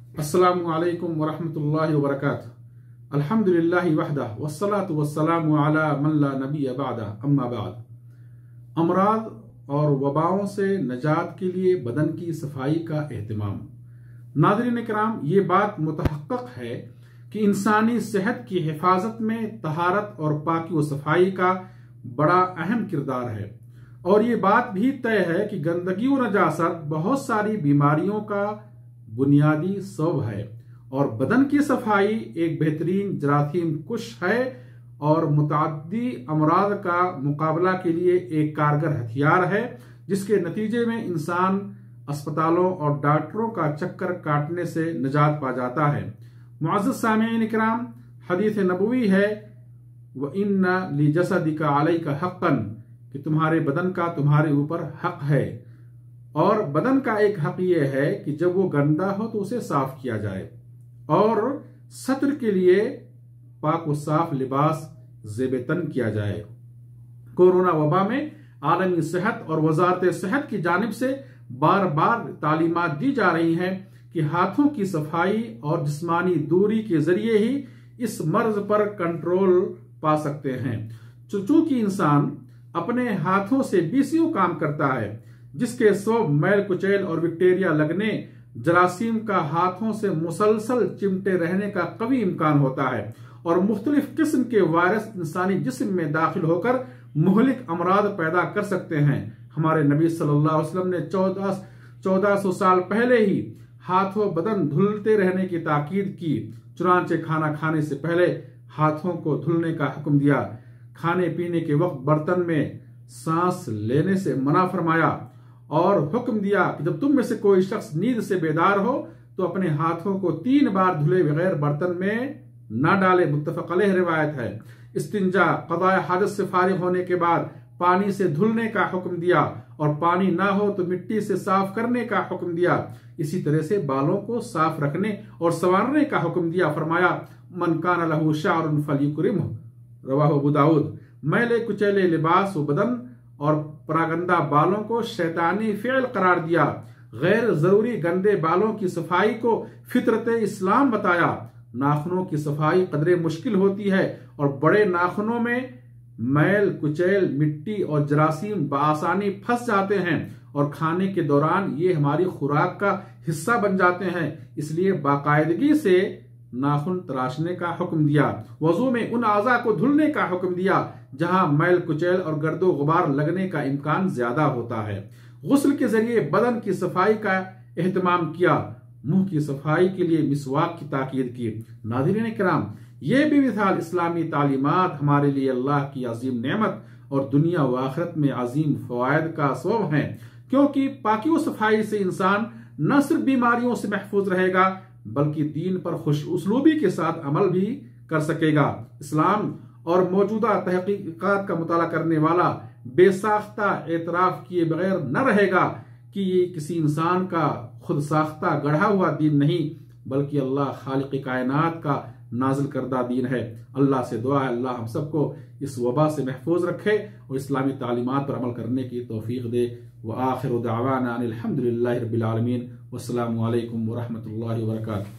अस्सलामु अलैकुम वरहमतुल्लाहि वबरकातुहू। अल्हम्दुलिल्लाहि वहदह वस्सलातु वस्सलामु अला मन ला नबिय्य बअदा अम्मा बाद। अमराज और वबाओं से नजात के लिए बदन की सफाई का एहतमाम। नाज़रीन किराम, ये बात मुतहक्कक है कि इंसानी सेहत की हिफाजत में तहारत और पाकी व सफाई का बड़ा अहम किरदार है, और ये बात भी तय है कि गंदगी और नजासत बहुत सारी बीमारियों का बुनियादी सबब है, और बदन की सफाई एक बेहतरीन जरासीम कुश है और मुतअद्दी अमराज का मुकाबला के लिए एक कारगर हथियार है, जिसके नतीजे में इंसान अस्पतालों और डॉक्टरों का चक्कर काटने से निजात पा जाता है। मुअज़्ज़ज़ सामिईन किराम, हदीस नबवी है, व इन्ना लिजसदिका अलैका हक़्क़न, कि तुम्हारे बदन का तुम्हारे ऊपर हक है, और बदन का एक हक ये है कि जब वो गंदा हो तो उसे साफ किया जाए, और सत्र के लिए पाक व साफ लिबास ज़ेब-ए-तन किया जाए। कोरोना वबा में आलमी सेहत और वजारत सेहत की जानिब से बार बार तालीमात दी जा रही हैं कि हाथों की सफाई और जिस्मानी दूरी के जरिए ही इस मर्ज पर कंट्रोल पा सकते हैं। चूंकि इंसान अपने हाथों से बीसियों काम करता है, जिसके सबब मैल कुचैल और बैक्टीरिया लगने, जरासीम का हाथों से मुसलसल चिमटे रहने का कवी इम्कान होता है, और मुख्तलिफ किस्म के वायरस इंसानी जिस्म में दाखिल होकर मुहलिक अमराज पैदा कर सकते हैं। हमारे नबी सल्लल्लाहु अलैहि वसल्लम ने 1400 साल पहले ही हाथों बदन धुलते रहने की ताकीद की। चुनांचे खाना खाने से पहले हाथों को धुलने का हुक्म दिया, खाने पीने के वक्त बर्तन में सांस लेने से मना फरमाया, और हुक्म दिया कि जब तुम में से कोई शख्स नींद से बेदार हो तो अपने हाथों को 3 बार धुले बगैर बर्तन में न डाले। मुत्तफक अलैह रिवायत है। इस्तिंजा क़ज़ाए हाजत से फारिग होने के बाद पानी से धुलने का हुक्म दिया, और पानी ना हो तो मिट्टी से साफ करने का हुक्म दिया। इसी तरह से बालों को साफ रखने और संवारने का हुक्म दिया। फरमाया, मन कान लहू शाअरुन फलयुकरिमहु, रवाहु अबू दाऊद। मैले कुचैले लिबास व बदन और परागंदा बालों को शैतानी फ़िअल करार दिया। गैर जरूरी गंदे बालों की सफाई को फितरत इस्लाम बताया। नाखूनों की सफाई कदरे मुश्किल होती है, और बड़े नाखूनों में मैल कुचैल, मिट्टी और जरासीम बआसानी फंस जाते हैं, और खाने के दौरान ये हमारी खुराक का हिस्सा बन जाते हैं। इसलिए बाकायदगी से नाखून तराशने का हुक्म दिया। वजू में उन आज़ा को धुलने का हुक्म दिया जहां मैल कुचैल और गर्दो गुबार लगने का इम्कान ज्यादा होता है। गुस्ल के जरिए बदन की सफाई का एहतमाम किया। मुंह की सफाई के लिए मिसवाक की ताकीद की। नाज़रीन किराम, ये भी मिसाल इस्लामी तालीमात हमारे लिए अल्लाह की अजीम नेमत और दुनिया व आखिरत में अजीम फवायद का सबब है, क्योंकि पाकी व सफाई से इंसान न सिर्फ बीमारियों से महफूज रहेगा बल्कि दीन पर खुश उसलूबी के साथ अमल भी कर सकेगा। इस्लाम और मौजूदा तहकीकात का मुताला करने वाला बेसाख्ता एतराफ किए बगैर न रहेगा कि ये किसी इंसान का खुद साख्ता गढ़ा हुआ दीन नहीं, बल्कि अल्लाह खालिक कायनात का नाजिल करदा दीन है। अल्लाह से दुआ है अल्लाह हम सबको इस वबा से महफूज रखे और इस्लामी तालीमात पर अमल करने की तौफीक दे। व आखिर दावाना अनिल हम्दुलिल्लाहि रब्बिल आलमीन। वस्सलामु अलैकुम व रहमतुल्लाहि व बरकातुहू।